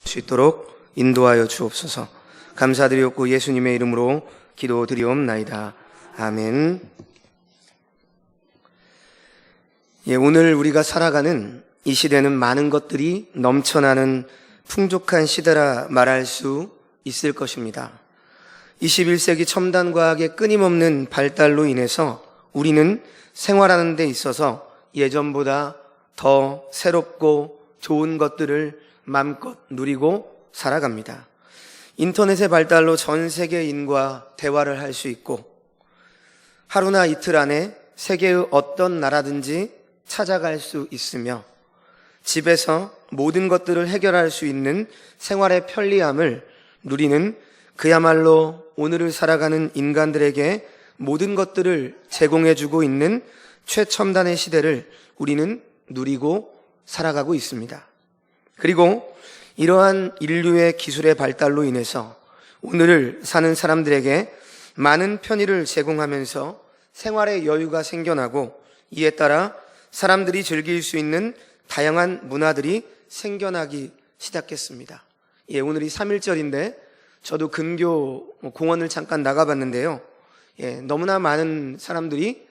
수 있도록 인도하여 주옵소서. 감사드리옵고 예수님의 이름으로 기도드리옵나이다. 아멘. 오늘 우리가 살아가는 이 시대는 많은 것들이 넘쳐나는 풍족한 시대라 말할 수 있을 것입니다. 21세기 첨단 과학의 끊임없는 발달로 인해서 우리는 생활하는 데 있어서 예전보다 더 새롭고 좋은 것들을 마음껏 누리고 살아갑니다. 인터넷의 발달로 전 세계인과 대화를 할 수 있고 하루나 이틀 안에 세계의 어떤 나라든지 찾아갈 수 있으며 집에서 모든 것들을 해결할 수 있는 생활의 편리함을 누리는 그야말로 오늘을 살아가는 인간들에게 모든 것들을 제공해주고 있는 최첨단의 시대를 우리는 누리고 살아가고 있습니다. 그리고 이러한 인류의 기술의 발달로 인해서 오늘을 사는 사람들에게 많은 편의를 제공하면서 생활의 여유가 생겨나고 이에 따라 사람들이 즐길 수 있는 다양한 문화들이 생겨나기 시작했습니다. 오늘이 3.1절인데 저도 근교 공원을 잠깐 나가봤는데요. 너무나 많은 사람들이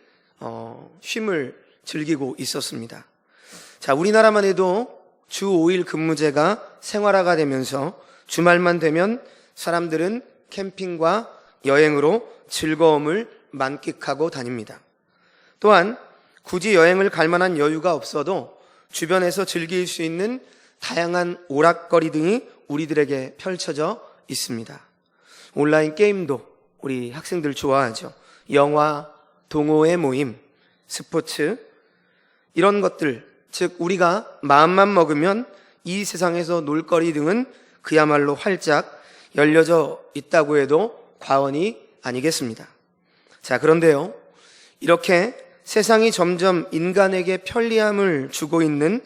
쉼을 즐기고 있었습니다. 자, 우리나라만 해도 주 5일 근무제가 생활화가 되면서 주말만 되면 사람들은 캠핑과 여행으로 즐거움을 만끽하고 다닙니다. 또한 굳이 여행을 갈 만한 여유가 없어도 주변에서 즐길 수 있는 다양한 오락거리 등이 우리들에게 펼쳐져 있습니다. 온라인 게임도 우리 학생들 좋아하죠. 영화, 동호회 모임, 스포츠 이런 것들, 즉 우리가 마음만 먹으면 이 세상에서 놀거리 등은 그야말로 활짝 열려져 있다고 해도 과언이 아니겠습니다. 자, 그런데요, 이렇게 세상이 점점 인간에게 편리함을 주고 있는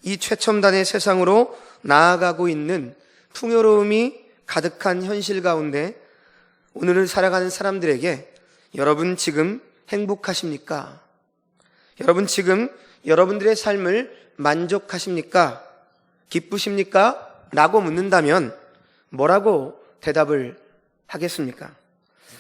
이 최첨단의 세상으로 나아가고 있는 풍요로움이 가득한 현실 가운데 오늘을 살아가는 사람들에게 여러분 지금 행복하십니까? 여러분 지금 여러분들의 삶을 만족하십니까? 기쁘십니까? 라고 묻는다면 뭐라고 대답을 하겠습니까?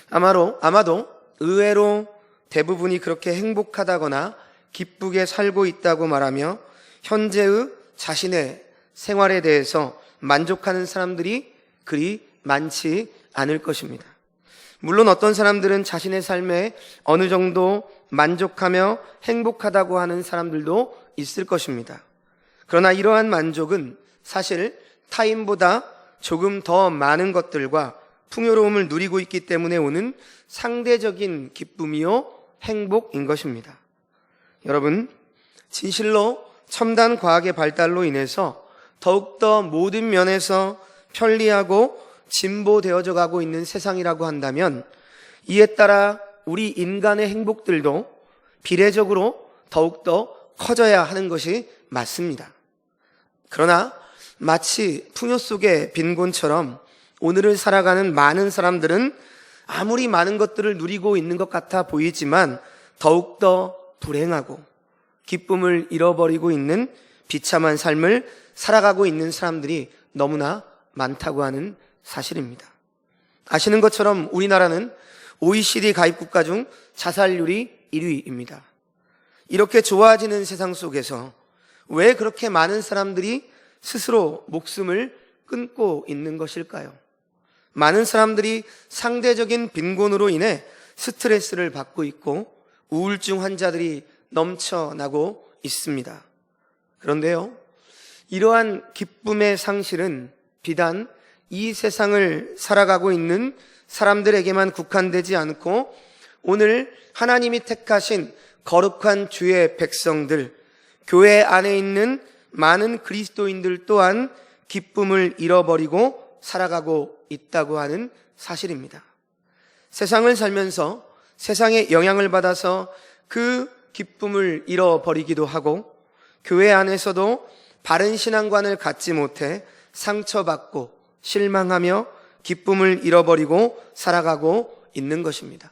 아마도 의외로 대부분이 그렇게 행복하다거나 기쁘게 살고 있다고 말하며 현재의 자신의 생활에 대해서 만족하는 사람들이 그리 많지 않을 것입니다. 물론 어떤 사람들은 자신의 삶에 어느 정도 만족하며 행복하다고 하는 사람들도 있을 것입니다. 그러나 이러한 만족은 사실 타인보다 조금 더 많은 것들과 풍요로움을 누리고 있기 때문에 오는 상대적인 기쁨이요 행복인 것입니다. 여러분, 진실로 첨단 과학의 발달로 인해서 더욱더 모든 면에서 편리하고 진보되어져 가고 있는 세상이라고 한다면 이에 따라 우리 인간의 행복들도 비례적으로 더욱더 커져야 하는 것이 맞습니다. 그러나 마치 풍요 속의 빈곤처럼 오늘을 살아가는 많은 사람들은 아무리 많은 것들을 누리고 있는 것 같아 보이지만 더욱더 불행하고 기쁨을 잃어버리고 있는 비참한 삶을 살아가고 있는 사람들이 너무나 많다고 하는 사실입니다. 아시는 것처럼 우리나라는 OECD 가입 국가 중 자살률이 1위입니다. 이렇게 좋아지는 세상 속에서 왜 그렇게 많은 사람들이 스스로 목숨을 끊고 있는 것일까요? 많은 사람들이 상대적인 빈곤으로 인해 스트레스를 받고 있고 우울증 환자들이 넘쳐나고 있습니다. 그런데요, 이러한 기쁨의 상실은 비단 이 세상을 살아가고 있는 사람들에게만 국한되지 않고 오늘 하나님이 택하신 거룩한 주의 백성들, 교회 안에 있는 많은 그리스도인들 또한 기쁨을 잃어버리고 살아가고 있다고 하는 사실입니다. 세상을 살면서 세상의 영향을 받아서 그 기쁨을 잃어버리기도 하고 교회 안에서도 바른 신앙관을 갖지 못해 상처받고 실망하며 기쁨을 잃어버리고 살아가고 있는 것입니다.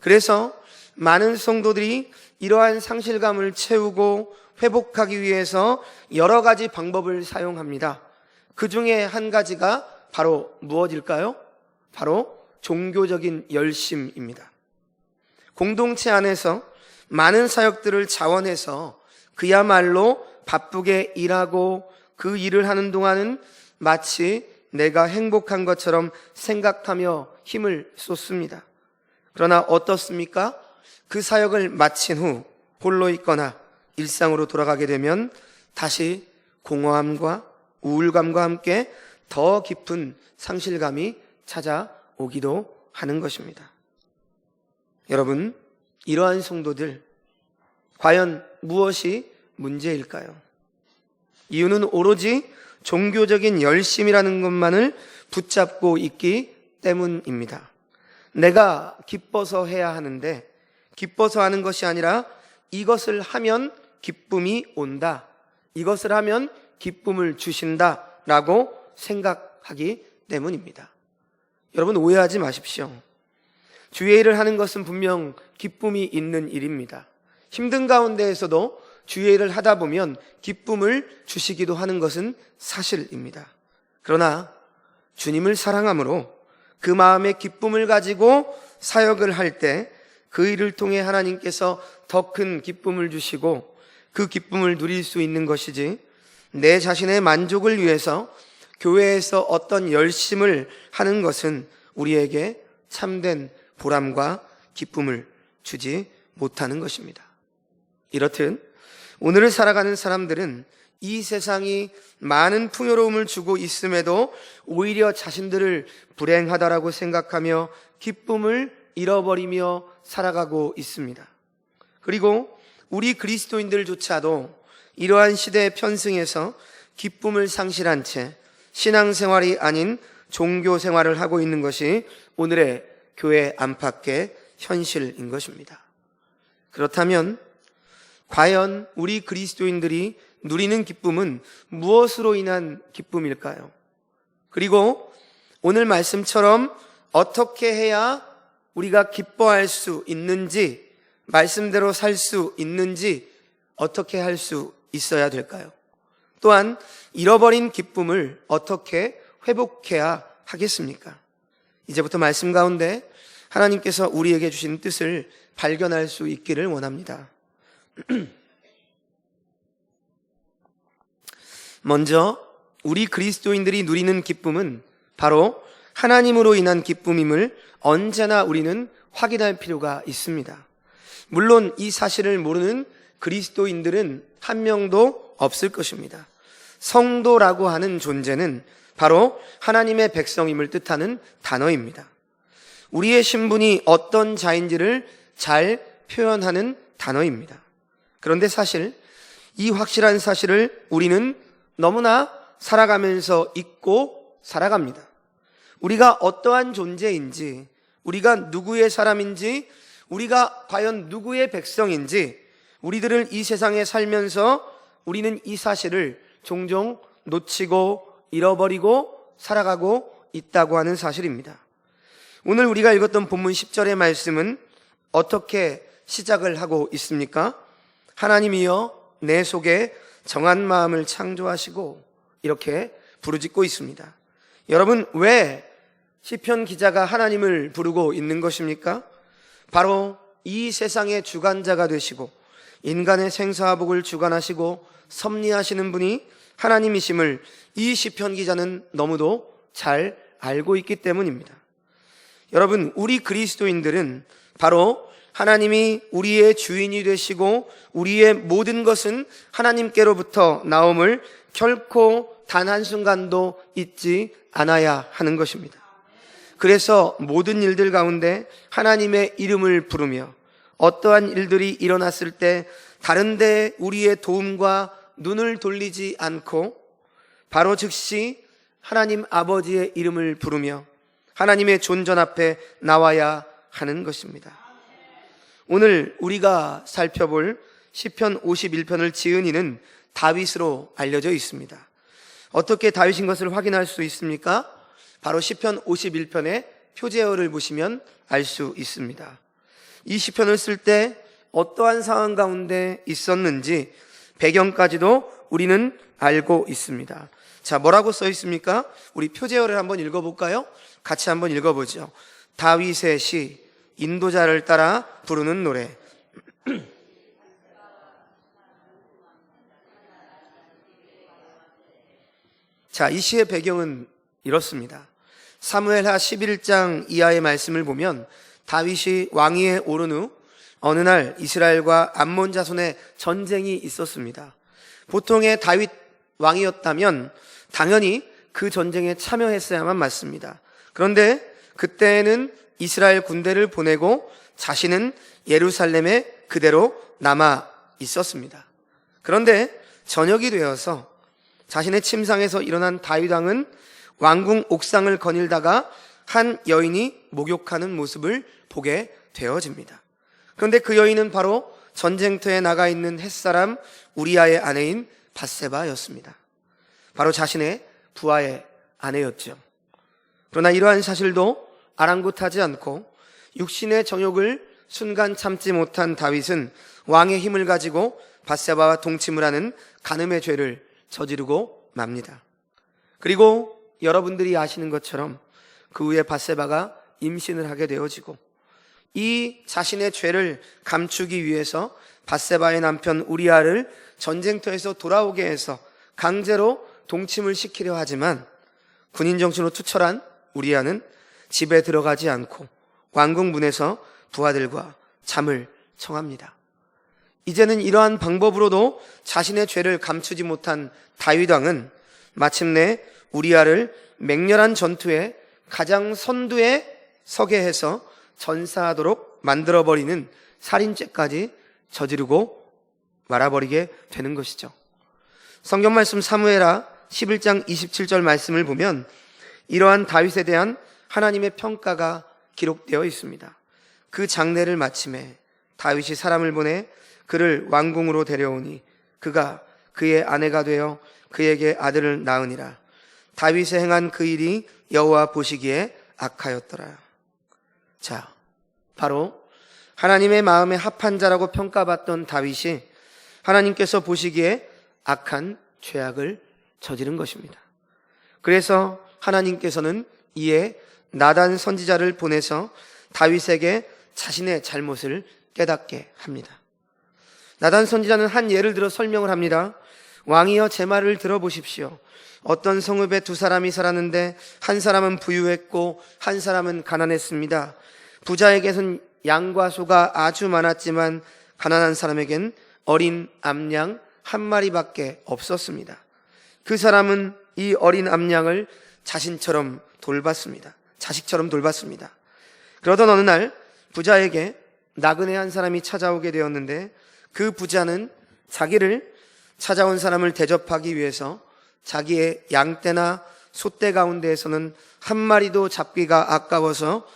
그래서 많은 성도들이 이러한 상실감을 채우고 회복하기 위해서 여러 가지 방법을 사용합니다. 그 중에 한 가지가 바로 무엇일까요? 바로 종교적인 열심입니다. 공동체 안에서 많은 사역들을 자원해서 그야말로 바쁘게 일하고 그 일을 하는 동안은 마치 내가 행복한 것처럼 생각하며 힘을 쏟습니다. 그러나 어떻습니까? 그 사역을 마친 후 홀로 있거나 일상으로 돌아가게 되면 다시 공허함과 우울감과 함께 더 깊은 상실감이 찾아오기도 하는 것입니다. 여러분, 이러한 성도들, 과연 무엇이 문제일까요? 이유는 오로지 종교적인 열심이라는 것만을 붙잡고 있기 때문입니다. 내가 기뻐서 해야 하는데 기뻐서 하는 것이 아니라 이것을 하면 기쁨이 온다, 이것을 하면 기쁨을 주신다 라고 생각하기 때문입니다. 여러분, 오해하지 마십시오. 주의 일을 하는 것은 분명 기쁨이 있는 일입니다. 힘든 가운데에서도 주의 일을 하다 보면 기쁨을 주시기도 하는 것은 사실입니다. 그러나 주님을 사랑함으로 그 마음의 기쁨을 가지고 사역을 할 때 그 일을 통해 하나님께서 더 큰 기쁨을 주시고 그 기쁨을 누릴 수 있는 것이지, 내 자신의 만족을 위해서 교회에서 어떤 열심을 하는 것은 우리에게 참된 보람과 기쁨을 주지 못하는 것입니다. 이렇듯 오늘을 살아가는 사람들은 이 세상이 많은 풍요로움을 주고 있음에도 오히려 자신들을 불행하다라고 생각하며 기쁨을 잃어버리며 살아가고 있습니다. 그리고 우리 그리스도인들조차도 이러한 시대의 편승에서 기쁨을 상실한 채 신앙생활이 아닌 종교생활을 하고 있는 것이 오늘의 교회 안팎의 현실인 것입니다. 그렇다면 과연 우리 그리스도인들이 누리는 기쁨은 무엇으로 인한 기쁨일까요? 그리고 오늘 말씀처럼 어떻게 해야 우리가 기뻐할 수 있는지, 말씀대로 살 수 있는지 어떻게 할 수 있어야 될까요? 또한 잃어버린 기쁨을 어떻게 회복해야 하겠습니까? 이제부터 말씀 가운데 하나님께서 우리에게 주신 뜻을 발견할 수 있기를 원합니다. 먼저 우리 그리스도인들이 누리는 기쁨은 바로 하나님으로 인한 기쁨임을 언제나 우리는 확인할 필요가 있습니다. 물론 이 사실을 모르는 그리스도인들은 한 명도 없을 것입니다. 성도라고 하는 존재는 바로 하나님의 백성임을 뜻하는 단어입니다. 우리의 신분이 어떤 자인지를 잘 표현하는 단어입니다. 그런데 사실 이 확실한 사실을 우리는 너무나 살아가면서 잊고 살아갑니다. 우리가 어떠한 존재인지, 우리가 누구의 사람인지, 우리가 과연 누구의 백성인지 우리들은 이 세상에 살면서 우리는 이 사실을 종종 놓치고 잃어버리고 살아가고 있다고 하는 사실입니다. 오늘 우리가 읽었던 본문 10절의 말씀은 어떻게 시작을 하고 있습니까? 하나님이여 내 속에 정한 마음을 창조하시고, 이렇게 부르짖고 있습니다. 여러분, 왜 시편 기자가 하나님을 부르고 있는 것입니까? 바로 이 세상의 주관자가 되시고 인간의 생사화복을 주관하시고 섭리하시는 분이 하나님이심을 이 시편 기자는 너무도 잘 알고 있기 때문입니다. 여러분, 우리 그리스도인들은 바로 하나님이 우리의 주인이 되시고 우리의 모든 것은 하나님께로부터 나옴을 결코 단 한순간도 잊지 않아야 하는 것입니다. 그래서 모든 일들 가운데 하나님의 이름을 부르며 어떠한 일들이 일어났을 때 다른 데 우리의 도움과 눈을 돌리지 않고 바로 즉시 하나님 아버지의 이름을 부르며 하나님의 존전 앞에 나와야 하는 것입니다. 오늘 우리가 살펴볼 시편 51편을 지은 이는 다윗으로 알려져 있습니다. 어떻게 다윗인 것을 확인할 수 있습니까? 바로 시편 51편의 표제어를 보시면 알 수 있습니다. 이 시편을 쓸 때 어떠한 상황 가운데 있었는지 배경까지도 우리는 알고 있습니다. 자, 뭐라고 써 있습니까? 우리 표제어를 한번 읽어볼까요? 같이 한번 읽어보죠. 다윗의 시, 인도자를 따라 부르는 노래. 자, 이 시의 배경은 이렇습니다. 사무엘하 11장 이하의 말씀을 보면 다윗이 왕위에 오른 후 어느 날 이스라엘과 암몬 자손의 전쟁이 있었습니다. 보통의 다윗 왕이었다면 당연히 그 전쟁에 참여했어야만 맞습니다. 그런데 그때는 이스라엘 군대를 보내고 자신은 예루살렘에 그대로 남아 있었습니다. 그런데 저녁이 되어서 자신의 침상에서 일어난 다윗 왕은 왕궁 옥상을 거닐다가 한 여인이 목욕하는 모습을 보게 되어집니다. 그런데 그 여인은 바로 전쟁터에 나가 있는 햇사람 우리아의 아내인 밧세바였습니다. 바로 자신의 부하의 아내였죠. 그러나 이러한 사실도 아랑곳하지 않고 육신의 정욕을 순간 참지 못한 다윗은 왕의 힘을 가지고 밧세바와 동침을 하는 간음의 죄를 저지르고 맙니다. 그리고 여러분들이 아시는 것처럼 그 후에 밧세바가 임신을 하게 되어지고 이 자신의 죄를 감추기 위해서 밧세바의 남편 우리아를 전쟁터에서 돌아오게 해서 강제로 동침을 시키려 하지만 군인 정신으로 투철한 우리아는 집에 들어가지 않고 왕궁 문에서 부하들과 잠을 청합니다. 이제는 이러한 방법으로도 자신의 죄를 감추지 못한 다윗 왕은 마침내 우리아를 맹렬한 전투에 가장 선두에 서게 해서 전사하도록 만들어버리는 살인죄까지 저지르고 말아버리게 되는 것이죠. 성경 말씀 사무엘하 11장 27절 말씀을 보면 이러한 다윗에 대한 하나님의 평가가 기록되어 있습니다. 그 장례를 마침에 다윗이 사람을 보내 그를 왕궁으로 데려오니 그가 그의 아내가 되어 그에게 아들을 낳으니라. 다윗이 행한 그 일이 여호와 보시기에 악하였더라. 자, 바로 하나님의 마음에 합한 자라고 평가받던 다윗이 하나님께서 보시기에 악한 죄악을 저지른 것입니다. 그래서 하나님께서는 이에 나단 선지자를 보내서 다윗에게 자신의 잘못을 깨닫게 합니다. 나단 선지자는 한 예를 들어 설명을 합니다. 왕이여 제 말을 들어보십시오. 어떤 성읍에 두 사람이 살았는데 한 사람은 부유했고 한 사람은 가난했습니다. 부자에게는 양과 소가 아주 많았지만 가난한 사람에겐 어린 암양 한 마리밖에 없었습니다. 그 사람은 이 어린 암양을 자신처럼 돌봤습니다. 자식처럼 돌봤습니다. 그러던 어느 날 부자에게 나그네 한 사람이 찾아오게 되었는데 그 부자는 자기를 찾아온 사람을 대접하기 위해서 자기의 양떼나 소떼 가운데에서는 한 마리도 잡기가 아까워서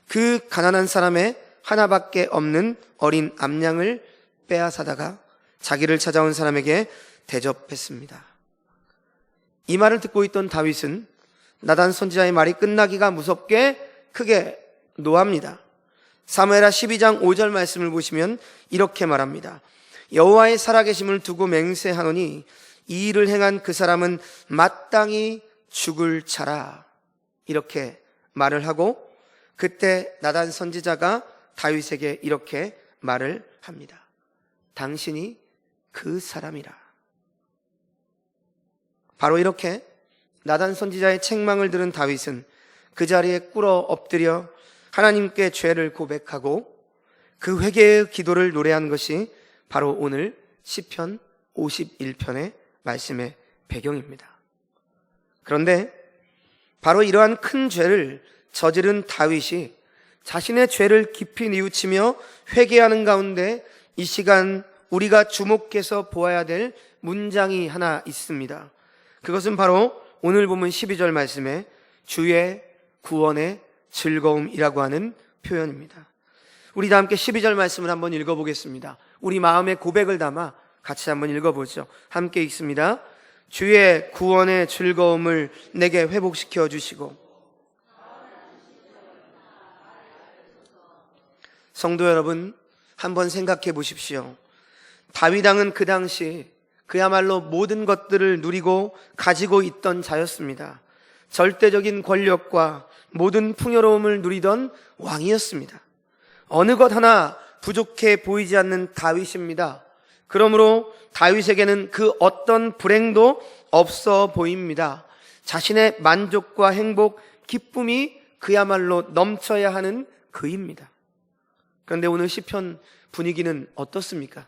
그 가난한 사람의 하나밖에 없는 어린 암양을 빼앗아다가 자기를 찾아온 사람에게 대접했습니다. 이 말을 듣고 있던 다윗은 나단 선지자의 말이 끝나기가 무섭게 크게 노합니다. 사무엘하 12장 5절 말씀을 보시면 이렇게 말합니다. 여호와의 살아계심을 두고 맹세하노니 이 일을 행한 그 사람은 마땅히 죽을 자라. 이렇게 말을 하고 그때 나단 선지자가 다윗에게 이렇게 말을 합니다. 당신이 그 사람이라. 바로 이렇게 나단 선지자의 책망을 들은 다윗은 그 자리에 꿇어 엎드려 하나님께 죄를 고백하고 그 회개의 기도를 노래한 것이 바로 오늘 시편 51편의 말씀의 배경입니다. 그런데 바로 이러한 큰 죄를 저지른 다윗이 자신의 죄를 깊이 뉘우치며 회개하는 가운데 이 시간 우리가 주목해서 보아야 될 문장이 하나 있습니다. 그것은 바로 오늘 본문 12절 말씀에 주의 구원의 즐거움이라고 하는 표현입니다. 우리 다 함께 12절 말씀을 한번 읽어보겠습니다. 우리 마음의 고백을 담아 같이 한번 읽어보죠. 함께 읽습니다. 주의 구원의 즐거움을 내게 회복시켜 주시고. 성도 여러분, 한번 생각해 보십시오. 다윗 왕은 그 당시 그야말로 모든 것들을 누리고 가지고 있던 자였습니다. 절대적인 권력과 모든 풍요로움을 누리던 왕이었습니다. 어느 것 하나 부족해 보이지 않는 다윗입니다. 그러므로 다윗에게는 그 어떤 불행도 없어 보입니다. 자신의 만족과 행복, 기쁨이 그야말로 넘쳐야 하는 그입니다. 그런데 오늘 시편 분위기는 어떻습니까?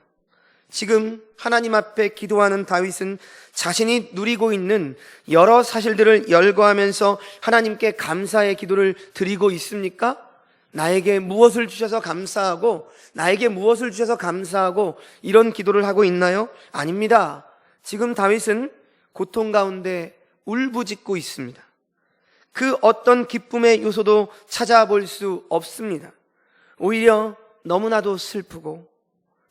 지금 하나님 앞에 기도하는 다윗은 자신이 누리고 있는 여러 사실들을 열거하면서 하나님께 감사의 기도를 드리고 있습니까? 나에게 무엇을 주셔서 감사하고, 나에게 무엇을 주셔서 감사하고, 이런 기도를 하고 있나요? 아닙니다. 지금 다윗은 고통 가운데 울부짖고 있습니다. 그 어떤 기쁨의 요소도 찾아볼 수 없습니다. 오히려 너무나도 슬프고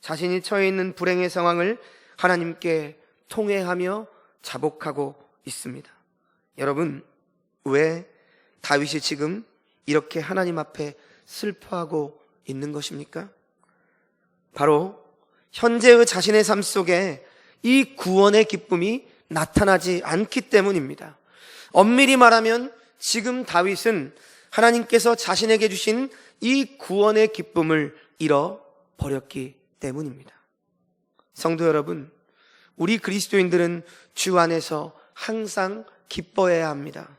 자신이 처해 있는 불행의 상황을 하나님께 통회하며 자복하고 있습니다. 여러분, 왜 다윗이 지금 이렇게 하나님 앞에 슬퍼하고 있는 것입니까? 바로 현재의 자신의 삶 속에 이 구원의 기쁨이 나타나지 않기 때문입니다. 엄밀히 말하면 지금 다윗은 하나님께서 자신에게 주신 이 구원의 기쁨을 잃어버렸기 때문입니다. 성도 여러분, 우리 그리스도인들은 주 안에서 항상 기뻐해야 합니다.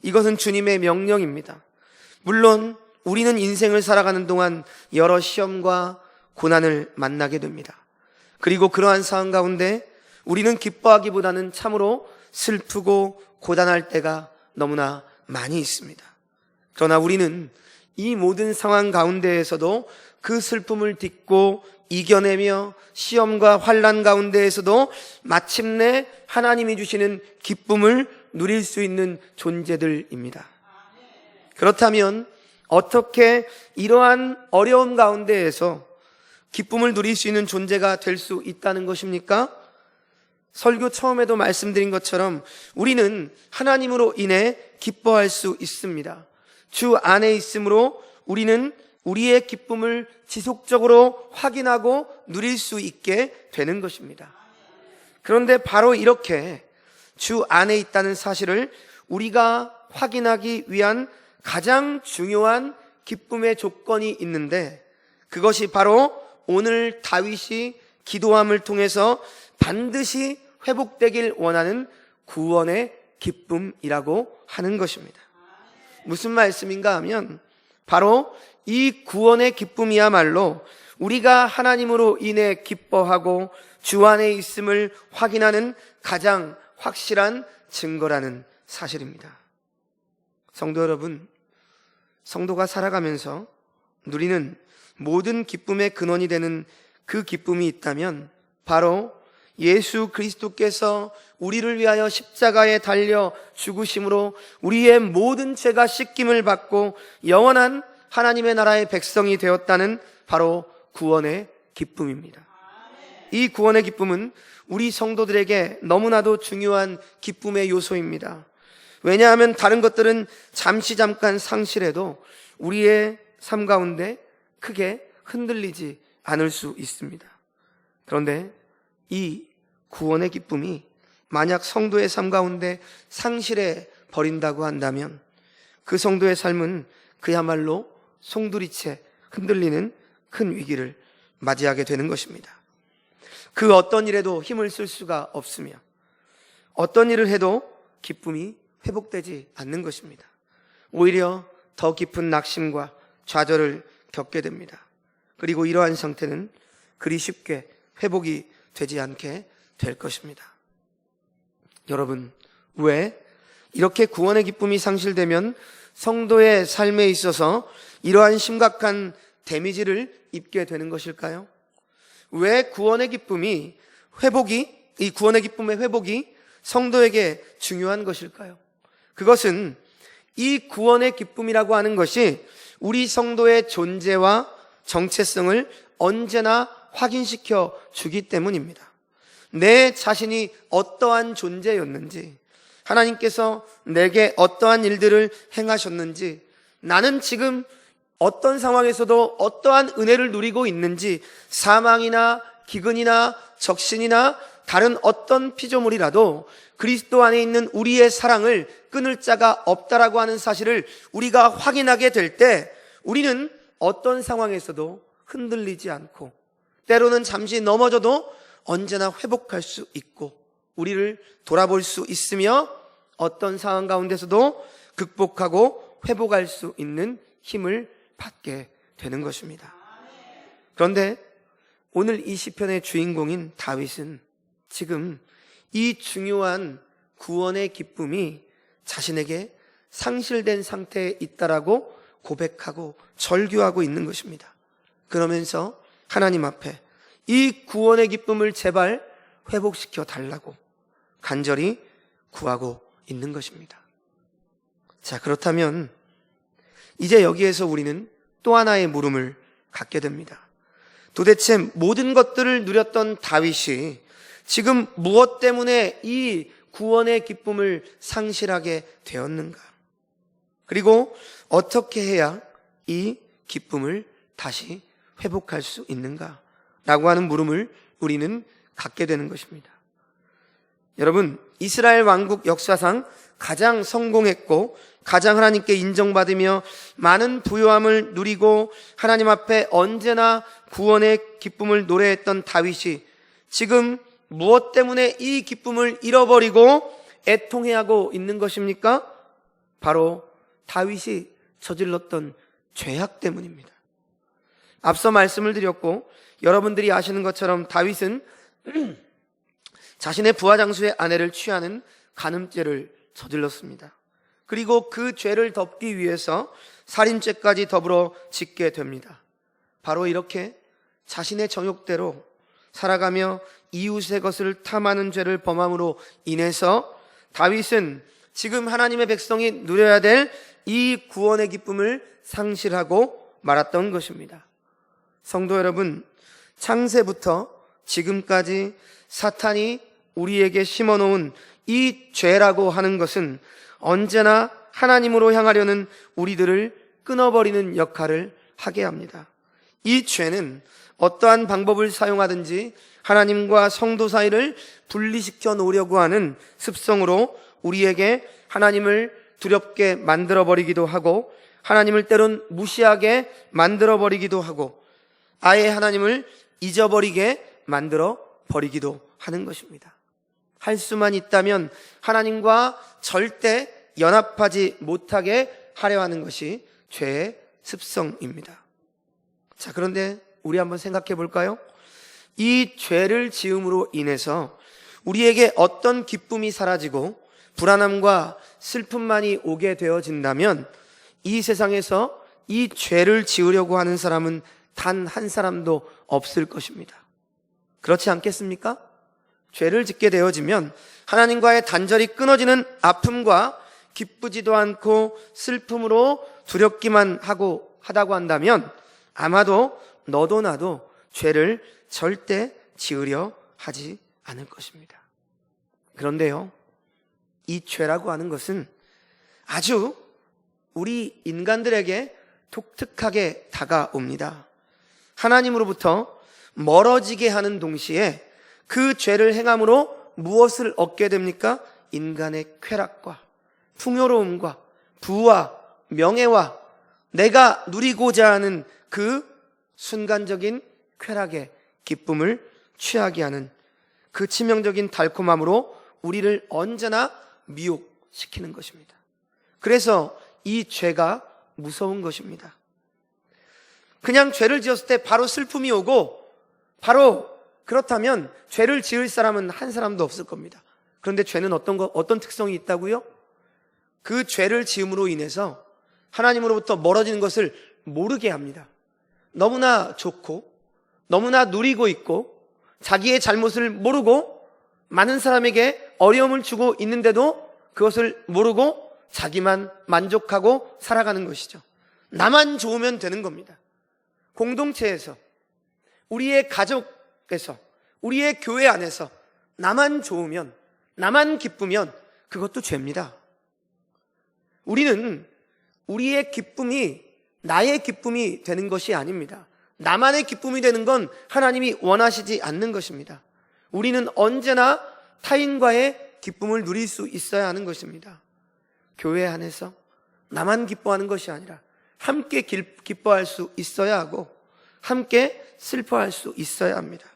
이것은 주님의 명령입니다. 물론 우리는 인생을 살아가는 동안 여러 시험과 고난을 만나게 됩니다. 그리고 그러한 상황 가운데 우리는 기뻐하기보다는 참으로 슬프고 고단할 때가 너무나 많이 있습니다. 그러나 우리는 이 모든 상황 가운데에서도 그 슬픔을 딛고 이겨내며 시험과 환난 가운데에서도 마침내 하나님이 주시는 기쁨을 누릴 수 있는 존재들입니다. 그렇다면 어떻게 이러한 어려움 가운데에서 기쁨을 누릴 수 있는 존재가 될 수 있다는 것입니까? 설교 처음에도 말씀드린 것처럼 우리는 하나님으로 인해 기뻐할 수 있습니다. 주 안에 있으므로 우리는 우리의 기쁨을 지속적으로 확인하고 누릴 수 있게 되는 것입니다. 그런데 바로 이렇게 주 안에 있다는 사실을 우리가 확인하기 위한 가장 중요한 기쁨의 조건이 있는데, 그것이 바로 오늘 다윗이 기도함을 통해서 반드시 회복되길 원하는 구원의 기쁨이라고 하는 것입니다. 무슨 말씀인가 하면 바로 이 구원의 기쁨이야말로 우리가 하나님으로 인해 기뻐하고 주 안에 있음을 확인하는 가장 확실한 증거라는 사실입니다. 성도 여러분, 성도가 살아가면서 누리는 모든 기쁨의 근원이 되는 그 기쁨이 있다면 바로 예수 그리스도께서 우리를 위하여 십자가에 달려 죽으심으로 우리의 모든 죄가 씻김을 받고 영원한 하나님의 나라의 백성이 되었다는 바로 구원의 기쁨입니다. 이 구원의 기쁨은 우리 성도들에게 너무나도 중요한 기쁨의 요소입니다. 왜냐하면 다른 것들은 잠시 잠깐 상실해도 우리의 삶 가운데 크게 흔들리지 않을 수 있습니다. 그런데 이 구원의 기쁨이 만약 성도의 삶 가운데 상실해 버린다고 한다면 그 성도의 삶은 그야말로 송두리째 흔들리는 큰 위기를 맞이하게 되는 것입니다. 그 어떤 일에도 힘을 쓸 수가 없으며 어떤 일을 해도 기쁨이 회복되지 않는 것입니다. 오히려 더 깊은 낙심과 좌절을 겪게 됩니다. 그리고 이러한 상태는 그리 쉽게 회복이 되지 않게 될 것입니다. 여러분, 왜 이렇게 구원의 기쁨이 상실되면 성도의 삶에 있어서 이러한 심각한 데미지를 입게 되는 것일까요? 왜 구원의 기쁨의 회복이 성도에게 중요한 것일까요? 그것은 이 구원의 기쁨이라고 하는 것이 우리 성도의 존재와 정체성을 언제나 확인시켜 주기 때문입니다. 내 자신이 어떠한 존재였는지, 하나님께서 내게 어떠한 일들을 행하셨는지, 나는 지금 어떤 상황에서도 어떠한 은혜를 누리고 있는지, 사망이나 기근이나 적신이나 다른 어떤 피조물이라도 그리스도 안에 있는 우리의 사랑을 끊을 자가 없다라고 하는 사실을 우리가 확인하게 될 때 우리는 어떤 상황에서도 흔들리지 않고 때로는 잠시 넘어져도 언제나 회복할 수 있고 우리를 돌아볼 수 있으며 어떤 상황 가운데서도 극복하고 회복할 수 있는 힘을 받게 되는 것입니다. 그런데 오늘 이 시편의 주인공인 다윗은 지금 이 중요한 구원의 기쁨이 자신에게 상실된 상태에 있다라고 고백하고 절규하고 있는 것입니다. 그러면서 하나님 앞에 이 구원의 기쁨을 제발 회복시켜 달라고 간절히 구하고 있는 것입니다. 자, 그렇다면 이제 여기에서 우리는 또 하나의 물음을 갖게 됩니다. 도대체 모든 것들을 누렸던 다윗이 지금 무엇 때문에 이 구원의 기쁨을 상실하게 되었는가? 그리고 어떻게 해야 이 기쁨을 다시 회복할 수 있는가? 라고 하는 물음을 우리는 갖게 되는 것입니다. 여러분, 이스라엘 왕국 역사상 가장 성공했고 가장 하나님께 인정받으며 많은 부요함을 누리고 하나님 앞에 언제나 구원의 기쁨을 노래했던 다윗이 지금 무엇 때문에 이 기쁨을 잃어버리고 애통해하고 있는 것입니까? 바로 다윗이 저질렀던 죄악 때문입니다. 앞서 말씀을 드렸고 여러분들이 아시는 것처럼 다윗은 자신의 부하 장수의 아내를 취하는 간음죄를 저질렀습니다. 그리고 그 죄를 덮기 위해서 살인죄까지 더불어 짓게 됩니다. 바로 이렇게 자신의 정욕대로 살아가며 이웃의 것을 탐하는 죄를 범함으로 인해서 다윗은 지금 하나님의 백성이 누려야 될 이 구원의 기쁨을 상실하고 말았던 것입니다. 성도 여러분, 창세부터 지금까지 사탄이 우리에게 심어놓은 이 죄라고 하는 것은 언제나 하나님으로 향하려는 우리들을 끊어버리는 역할을 하게 합니다. 이 죄는 어떠한 방법을 사용하든지 하나님과 성도 사이를 분리시켜 놓으려고 하는 습성으로 우리에게 하나님을 두렵게 만들어버리기도 하고 하나님을 때론 무시하게 만들어버리기도 하고 아예 하나님을 잊어버리게 만들어버리기도 하는 것입니다. 할 수만 있다면 하나님과 절대 연합하지 못하게 하려 하는 것이 죄의 습성입니다. 자, 그런데 우리 한번 생각해 볼까요? 이 죄를 지음으로 인해서 우리에게 어떤 기쁨이 사라지고 불안함과 슬픔만이 오게 되어진다면 이 세상에서 이 죄를 지으려고 하는 사람은 단 한 사람도 없을 것입니다. 그렇지 않겠습니까? 죄를 짓게 되어지면 하나님과의 단절이 끊어지는 아픔과 기쁘지도 않고 슬픔으로 두렵기만 하다고 한다면 아마도 너도 나도 죄를 절대 지으려 하지 않을 것입니다. 그런데요, 이 죄라고 하는 것은 아주 우리 인간들에게 독특하게 다가옵니다. 하나님으로부터 멀어지게 하는 동시에 그 죄를 행함으로 무엇을 얻게 됩니까? 인간의 쾌락과 풍요로움과 부와 명예와 내가 누리고자 하는 그 순간적인 쾌락의 기쁨을 취하게 하는 그 치명적인 달콤함으로 우리를 언제나 미혹시키는 것입니다. 그래서 이 죄가 무서운 것입니다. 그냥 죄를 지었을 때 바로 슬픔이 오고 바로 그렇다면 죄를 지을 사람은 한 사람도 없을 겁니다. 그런데 죄는 어떤 특성이 있다고요? 그 죄를 지음으로 인해서 하나님으로부터 멀어지는 것을 모르게 합니다. 너무나 좋고 너무나 누리고 있고 자기의 잘못을 모르고 많은 사람에게 어려움을 주고 있는데도 그것을 모르고 자기만 만족하고 살아가는 것이죠. 나만 좋으면 되는 겁니다. 공동체에서, 우리의 가족에서, 우리의 교회 안에서 나만 좋으면, 나만 기쁘면 그것도 죄입니다. 우리는 우리의 기쁨이 나의 기쁨이 되는 것이 아닙니다. 나만의 기쁨이 되는 건 하나님이 원하시지 않는 것입니다. 우리는 언제나 타인과의 기쁨을 누릴 수 있어야 하는 것입니다. 교회 안에서 나만 기뻐하는 것이 아니라 함께 기뻐할 수 있어야 하고 함께 슬퍼할 수 있어야 합니다.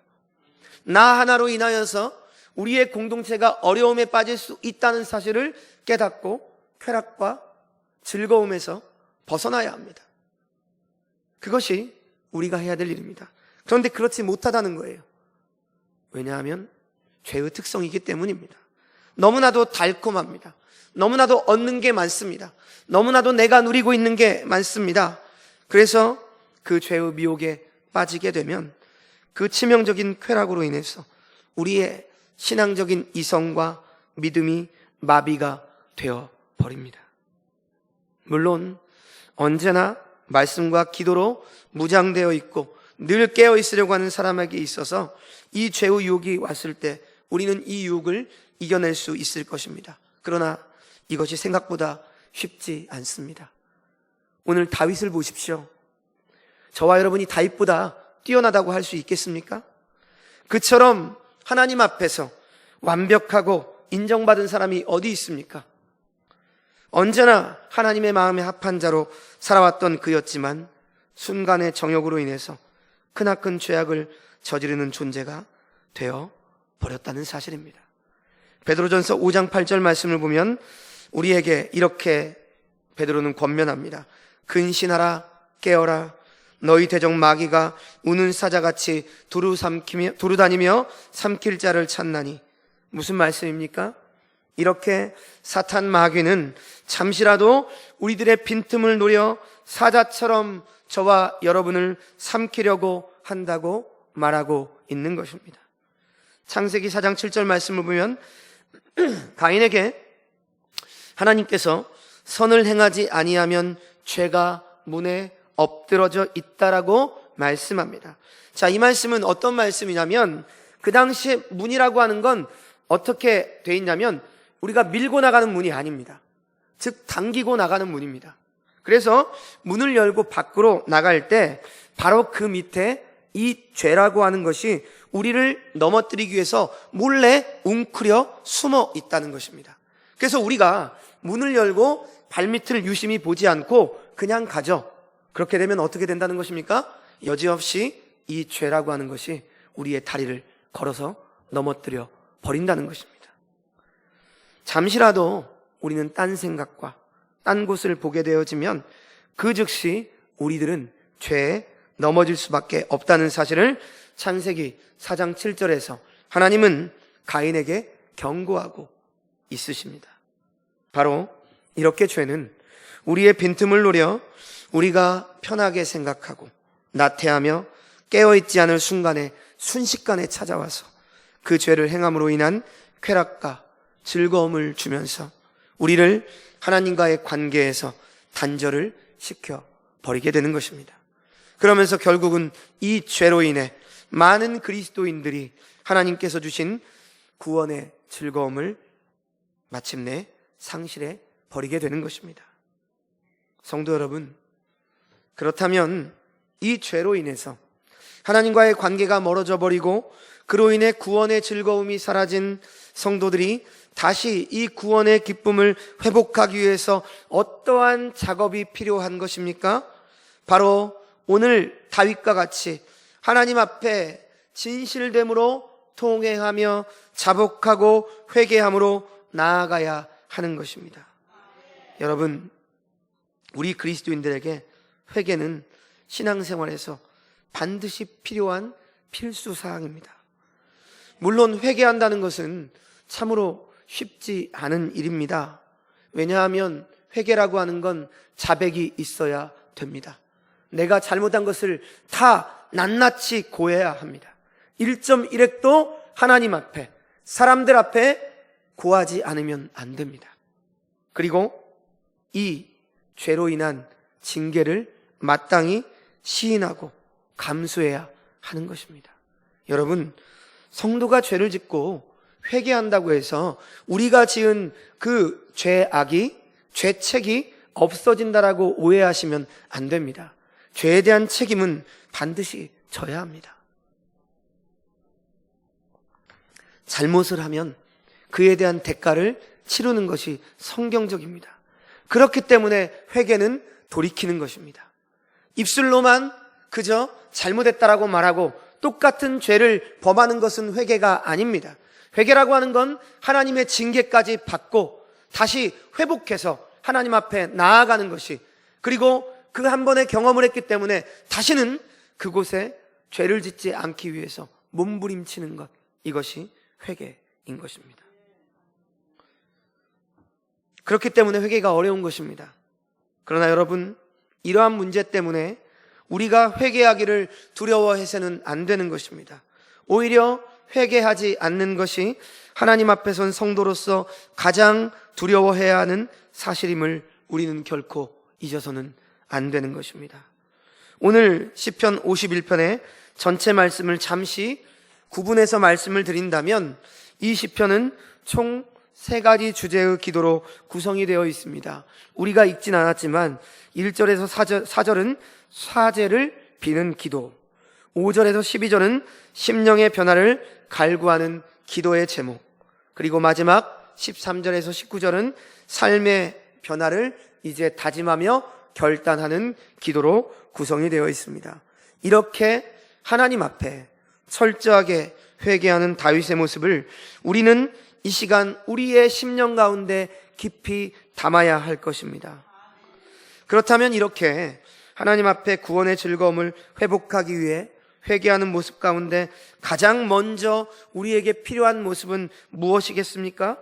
나 하나로 인하여서 우리의 공동체가 어려움에 빠질 수 있다는 사실을 깨닫고 쾌락과 즐거움에서 벗어나야 합니다. 그것이 우리가 해야 될 일입니다. 그런데 그렇지 못하다는 거예요. 왜냐하면 죄의 특성이기 때문입니다. 너무나도 달콤합니다. 너무나도 얻는 게 많습니다. 너무나도 내가 누리고 있는 게 많습니다. 그래서 그 죄의 미혹에 빠지게 되면 그 치명적인 쾌락으로 인해서 우리의 신앙적인 이성과 믿음이 마비가 되어 버립니다. 물론 언제나 말씀과 기도로 무장되어 있고 늘 깨어 있으려고 하는 사람에게 있어서 이 죄의 유혹이 왔을 때 우리는 이 유혹을 이겨낼 수 있을 것입니다. 그러나 이것이 생각보다 쉽지 않습니다. 오늘 다윗을 보십시오. 저와 여러분이 다윗보다 뛰어나다고 할 수 있겠습니까? 그처럼 하나님 앞에서 완벽하고 인정받은 사람이 어디 있습니까? 언제나 하나님의 마음에 합한 자로 살아왔던 그였지만 순간의 정욕으로 인해서 크나큰 죄악을 저지르는 존재가 되어 버렸다는 사실입니다. 베드로전서 5장 8절 말씀을 보면 우리에게 이렇게 베드로는 권면합니다. 근신하라, 깨어라. 너희 대적 마귀가 우는 사자같이 두루다니며 삼킬 자를 찾나니. 무슨 말씀입니까? 이렇게 사탄 마귀는 잠시라도 우리들의 빈틈을 노려 사자처럼 저와 여러분을 삼키려고 한다고 말하고 있는 것입니다. 창세기 4장 7절 말씀을 보면 가인에게 하나님께서 선을 행하지 아니하면 죄가 문에 엎드러져 있다라고 말씀합니다. 자, 이 말씀은 어떤 말씀이냐면 그 당시에 문이라고 하는 건 어떻게 돼 있냐면 우리가 밀고 나가는 문이 아닙니다. 즉 당기고 나가는 문입니다. 그래서 문을 열고 밖으로 나갈 때 바로 그 밑에 이 죄라고 하는 것이 우리를 넘어뜨리기 위해서 몰래 웅크려 숨어 있다는 것입니다. 그래서 우리가 문을 열고 발밑을 유심히 보지 않고 그냥 가죠. 그렇게 되면 어떻게 된다는 것입니까? 여지없이 이 죄라고 하는 것이 우리의 다리를 걸어서 넘어뜨려 버린다는 것입니다. 잠시라도 우리는 딴 생각과 딴 곳을 보게 되어지면 그 즉시 우리들은 죄에 넘어질 수밖에 없다는 사실을 창세기 4장 7절에서 하나님은 가인에게 경고하고 있으십니다. 바로 이렇게 죄는 우리의 빈틈을 노려 우리가 편하게 생각하고 나태하며 깨어있지 않을 순간에 순식간에 찾아와서 그 죄를 행함으로 인한 쾌락과 즐거움을 주면서 우리를 하나님과의 관계에서 단절을 시켜 버리게 되는 것입니다. 그러면서 결국은 이 죄로 인해 많은 그리스도인들이 하나님께서 주신 구원의 즐거움을 마침내 상실해 버리게 되는 것입니다. 성도 여러분, 그렇다면 이 죄로 인해서 하나님과의 관계가 멀어져 버리고 그로 인해 구원의 즐거움이 사라진 성도들이 다시 이 구원의 기쁨을 회복하기 위해서 어떠한 작업이 필요한 것입니까? 바로 오늘 다윗과 같이 하나님 앞에 진실됨으로 통회하며 자복하고 회개함으로 나아가야 하는 것입니다. 여러분, 우리 그리스도인들에게 회개는 신앙생활에서 반드시 필요한 필수 사항입니다. 물론 회개한다는 것은 참으로 쉽지 않은 일입니다. 왜냐하면 회개라고 하는 건 자백이 있어야 됩니다. 내가 잘못한 것을 다 낱낱이 고해야 합니다. 1.1획도 하나님 앞에, 사람들 앞에 고하지 않으면 안 됩니다. 그리고 이 죄로 인한 징계를 마땅히 시인하고 감수해야 하는 것입니다. 여러분, 성도가 죄를 짓고 회개한다고 해서 우리가 지은 그 죄악이, 죄책이 없어진다라고 오해하시면 안 됩니다. 죄에 대한 책임은 반드시 져야 합니다. 잘못을 하면 그에 대한 대가를 치르는 것이 성경적입니다. 그렇기 때문에 회개는 돌이키는 것입니다. 입술로만 그저 잘못했다라고 말하고 똑같은 죄를 범하는 것은 회개가 아닙니다. 회개라고 하는 건 하나님의 징계까지 받고 다시 회복해서 하나님 앞에 나아가는 것이, 그리고 그 한 번의 경험을 했기 때문에 다시는 그곳에 죄를 짓지 않기 위해서 몸부림치는 것, 이것이 회개인 것입니다. 그렇기 때문에 회개가 어려운 것입니다. 그러나 여러분, 이러한 문제 때문에 우리가 회개하기를 두려워해서는 안 되는 것입니다. 오히려 회개하지 않는 것이 하나님 앞에 선 성도로서 가장 두려워해야 하는 사실임을 우리는 결코 잊어서는 안 되는 것입니다. 오늘 시편 51편의 전체 말씀을 잠시 구분해서 말씀을 드린다면, 이 시편은 총 3가지 주제의 기도로 구성이 되어 있습니다. 우리가 읽진 않았지만 1절에서 4절은 사죄를 비는 기도, 5절에서 12절은 심령의 변화를 갈구하는 기도의 제목, 그리고 마지막 13절에서 19절은 삶의 변화를 이제 다짐하며 결단하는 기도로 구성이 되어 있습니다. 이렇게 하나님 앞에 철저하게 회개하는 다윗의 모습을 우리는 이 시간 우리의 심령 가운데 깊이 담아야 할 것입니다. 그렇다면 이렇게 하나님 앞에 구원의 즐거움을 회복하기 위해 회개하는 모습 가운데 가장 먼저 우리에게 필요한 모습은 무엇이겠습니까?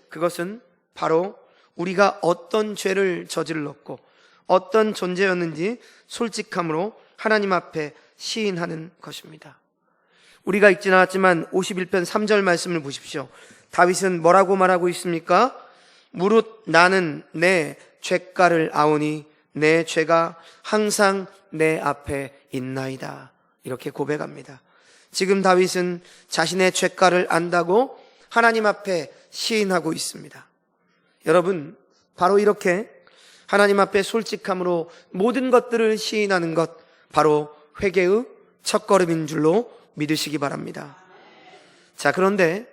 그것은 바로 우리가 어떤 죄를 저질렀고 어떤 존재였는지 솔직함으로 하나님 앞에 시인하는 것입니다. 우리가 읽진 않았지만 51편 3절 말씀을 보십시오. 다윗은 뭐라고 말하고 있습니까? 무릇 나는 내 죄가를 아오니 내 죄가 항상 내 앞에 있나이다. 이렇게 고백합니다. 지금 다윗은 자신의 죄가를 안다고 하나님 앞에 시인하고 있습니다. 여러분, 바로 이렇게 하나님 앞에 솔직함으로 모든 것들을 시인하는 것, 바로 회개의 첫걸음인 줄로 믿으시기 바랍니다. 자, 그런데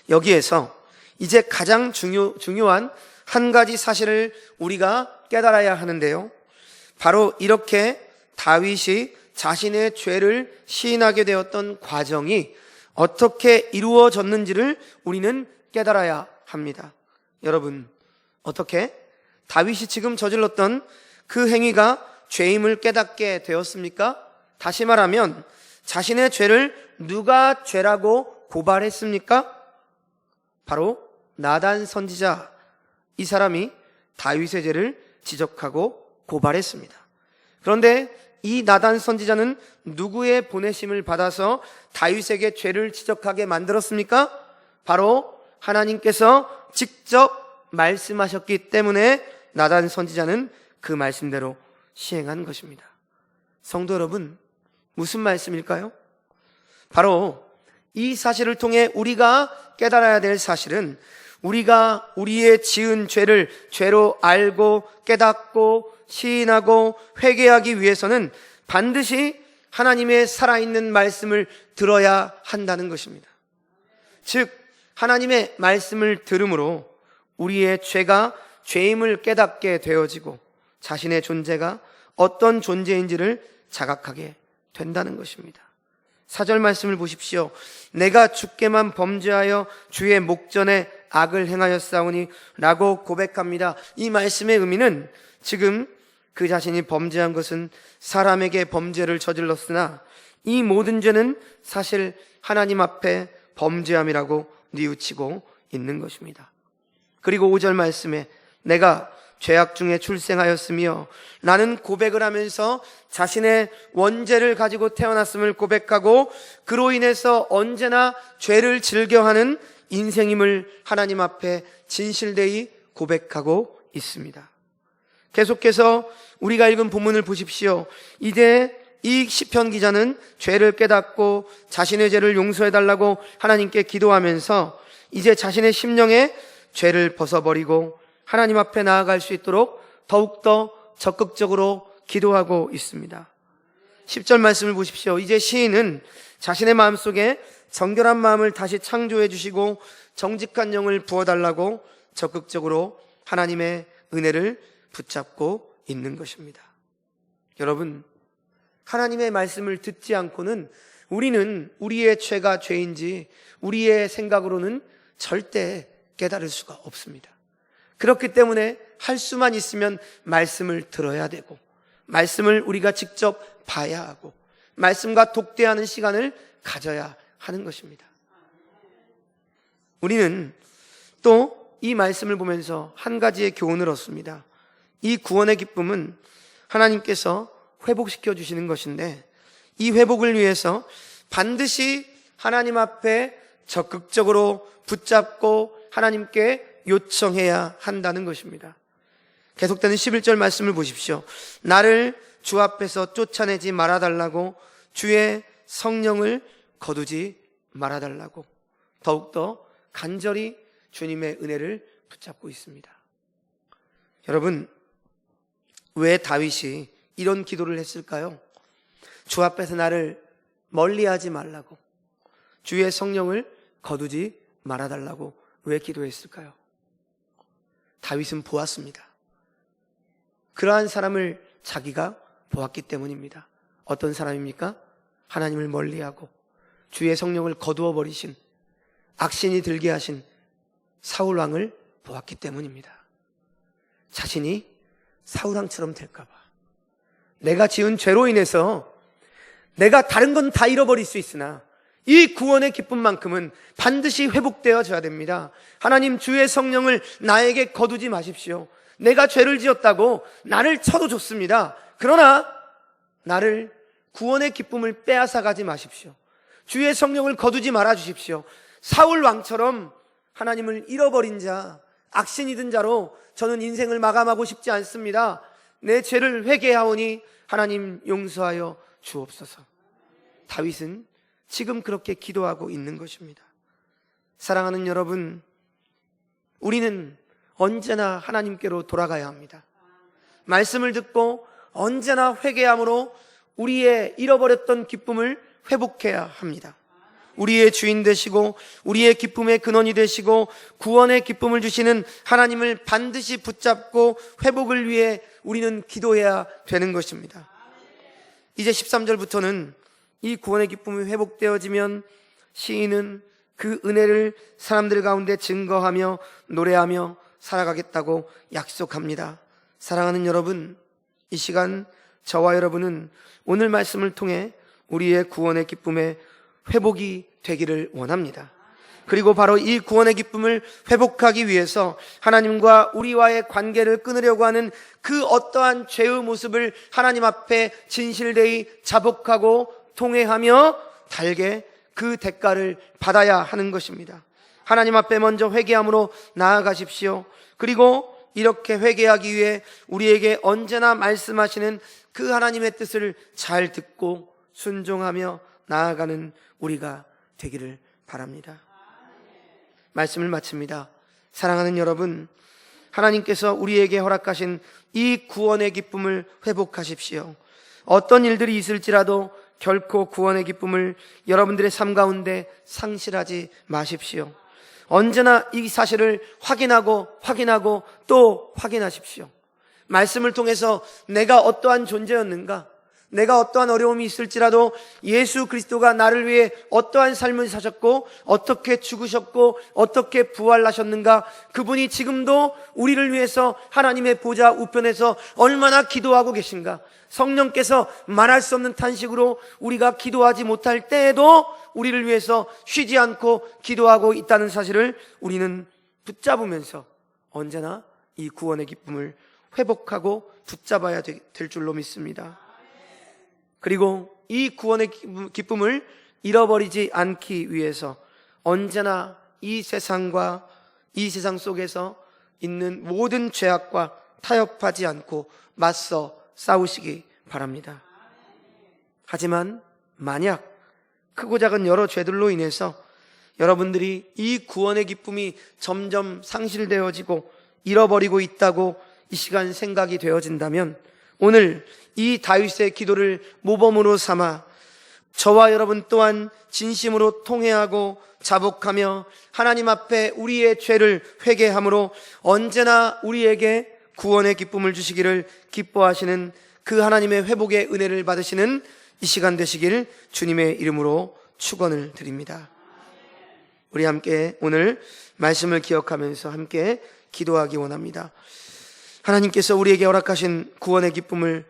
여기에서 이제 가장 중요한 한 가지 사실을 우리가 깨달아야 하는데요, 바로 이렇게 다윗이 자신의 죄를 시인하게 되었던 과정이 어떻게 이루어졌는지를 우리는 깨달아야 합니다. 여러분, 어떻게 다윗이 지금 저질렀던 그 행위가 죄임을 깨닫게 되었습니까? 다시 말하면 자신의 죄를 누가 죄라고 고발했습니까? 바로 나단 선지자, 이 사람이 다윗의 죄를 지적하고 고발했습니다. 그런데 이 나단 선지자는 누구의 보내심을 받아서 다윗에게 죄를 지적하게 만들었습니까? 바로 하나님께서 직접 말씀하셨기 때문에 나단 선지자는 그 말씀대로 시행한 것입니다. 성도 여러분, 무슨 말씀일까요? 바로 이 사실을 통해 우리가 깨달아야 될 사실은, 우리가 우리의 지은 죄를 죄로 알고 깨닫고 시인하고 회개하기 위해서는 반드시 하나님의 살아있는 말씀을 들어야 한다는 것입니다. 즉, 하나님의 말씀을 들음으로 우리의 죄가 죄임을 깨닫게 되어지고 자신의 존재가 어떤 존재인지를 자각하게 된다는 것입니다. 4절 말씀을 보십시오. 내가 주께만 범죄하여 주의 목전에 악을 행하였사오니 라고 고백합니다. 이 말씀의 의미는 지금 그 자신이 범죄한 것은 사람에게 범죄를 저질렀으나 이 모든 죄는 사실 하나님 앞에 범죄함이라고 뉘우치고 있는 것입니다. 그리고 5절 말씀에 내가 죄악 중에 출생하였으며, 나는 고백을 하면서 자신의 원죄를 가지고 태어났음을 고백하고 그로 인해서 언제나 죄를 즐겨하는 인생임을 하나님 앞에 진실되이 고백하고 있습니다. 계속해서 우리가 읽은 본문을 보십시오. 이제 이 시편 기자는 죄를 깨닫고 자신의 죄를 용서해달라고 하나님께 기도하면서 이제 자신의 심령에 죄를 벗어버리고 하나님 앞에 나아갈 수 있도록 더욱더 적극적으로 기도하고 있습니다. 10절 말씀을 보십시오. 이제 시인은 자신의 마음속에 정결한 마음을 다시 창조해 주시고 정직한 영을 부어달라고 적극적으로 하나님의 은혜를 붙잡고 있는 것입니다. 여러분, 하나님의 말씀을 듣지 않고는 우리는 우리의 죄가 죄인지 우리의 생각으로는 절대 깨달을 수가 없습니다. 그렇기 때문에 할 수만 있으면 말씀을 들어야 되고, 말씀을 우리가 직접 봐야 하고, 말씀과 독대하는 시간을 가져야 하는 것입니다. 우리는 또 이 말씀을 보면서 한 가지의 교훈을 얻습니다. 이 구원의 기쁨은 하나님께서 회복시켜 주시는 것인데, 이 회복을 위해서 반드시 하나님 앞에 적극적으로 붙잡고 하나님께 요청해야 한다는 것입니다. 계속되는 11절 말씀을 보십시오. 나를 주 앞에서 쫓아내지 말아달라고, 주의 성령을 거두지 말아달라고 더욱더 간절히 주님의 은혜를 붙잡고 있습니다. 여러분, 왜 다윗이 이런 기도를 했을까요? 주 앞에서 나를 멀리하지 말라고, 주의 성령을 거두지 말아달라고 왜 기도했을까요? 다윗은 보았습니다. 그러한 사람을 자기가 보았기 때문입니다. 어떤 사람입니까? 하나님을 멀리하고 주의 성령을 거두어 버리신, 악신이 들게 하신 사울 왕을 보았기 때문입니다. 자신이 사울 왕처럼 될까 봐, 내가 지은 죄로 인해서 내가 다른 건 다 잃어버릴 수 있으나 이 구원의 기쁨만큼은 반드시 회복되어져야 됩니다. 하나님, 주의 성령을 나에게 거두지 마십시오. 내가 죄를 지었다고 나를 쳐도 좋습니다. 그러나 나를 구원의 기쁨을 빼앗아 가지 마십시오. 주의 성령을 거두지 말아 주십시오. 사울 왕처럼 하나님을 잃어버린 자, 악신이 든 자로 저는 인생을 마감하고 싶지 않습니다. 내 죄를 회개하오니 하나님 용서하여 주옵소서. 다윗은 지금 그렇게 기도하고 있는 것입니다. 사랑하는 여러분, 우리는 언제나 하나님께로 돌아가야 합니다. 말씀을 듣고 언제나 회개함으로 우리의 잃어버렸던 기쁨을 회복해야 합니다. 우리의 주인 되시고 우리의 기쁨의 근원이 되시고 구원의 기쁨을 주시는 하나님을 반드시 붙잡고 회복을 위해 우리는 기도해야 되는 것입니다. 이제 13절부터는 이 구원의 기쁨이 회복되어지면 시인은 그 은혜를 사람들 가운데 증거하며 노래하며 살아가겠다고 약속합니다. 사랑하는 여러분, 이 시간 저와 여러분은 오늘 말씀을 통해 우리의 구원의 기쁨의 회복이 되기를 원합니다. 그리고 바로 이 구원의 기쁨을 회복하기 위해서 하나님과 우리와의 관계를 끊으려고 하는 그 어떠한 죄의 모습을 하나님 앞에 진실되이 자복하고 통회하며 달게 그 대가를 받아야 하는 것입니다. 하나님 앞에 먼저 회개함으로 나아가십시오. 그리고 이렇게 회개하기 위해 우리에게 언제나 말씀하시는 그 하나님의 뜻을 잘 듣고 순종하며 나아가는 우리가 되기를 바랍니다. 말씀을 마칩니다. 사랑하는 여러분, 하나님께서 우리에게 허락하신 이 구원의 기쁨을 회복하십시오. 어떤 일들이 있을지라도 결코 구원의 기쁨을 여러분들의 삶 가운데 상실하지 마십시오. 언제나 이 사실을 확인하고 또 확인하십시오. 말씀을 통해서 내가 어떠한 존재였는가, 내가 어떠한 어려움이 있을지라도 예수 그리스도가 나를 위해 어떠한 삶을 사셨고 어떻게 죽으셨고 어떻게 부활하셨는가, 그분이 지금도 우리를 위해서 하나님의 보좌 우편에서 얼마나 기도하고 계신가, 성령께서 말할 수 없는 탄식으로 우리가 기도하지 못할 때에도 우리를 위해서 쉬지 않고 기도하고 있다는 사실을 우리는 붙잡으면서 언제나 이 구원의 기쁨을 회복하고 붙잡아야 될 줄로 믿습니다. 그리고 이 구원의 기쁨을 잃어버리지 않기 위해서 언제나 이 세상과 이 세상 속에서 있는 모든 죄악과 타협하지 않고 맞서 싸우시기 바랍니다. 하지만 만약 크고 작은 여러 죄들로 인해서 여러분들이 이 구원의 기쁨이 점점 상실되어지고 잃어버리고 있다고 이 시간 생각이 되어진다면 오늘 이 다윗의 기도를 모범으로 삼아 저와 여러분 또한 진심으로 통회하고 자복하며 하나님 앞에 우리의 죄를 회개함으로 언제나 우리에게 구원의 기쁨을 주시기를 기뻐하시는 그 하나님의 회복의 은혜를 받으시는 이 시간 되시길 주님의 이름으로 축원을 드립니다. 우리 함께 오늘 말씀을 기억하면서 함께 기도하기 원합니다. 하나님께서 우리에게 허락하신 구원의 기쁨을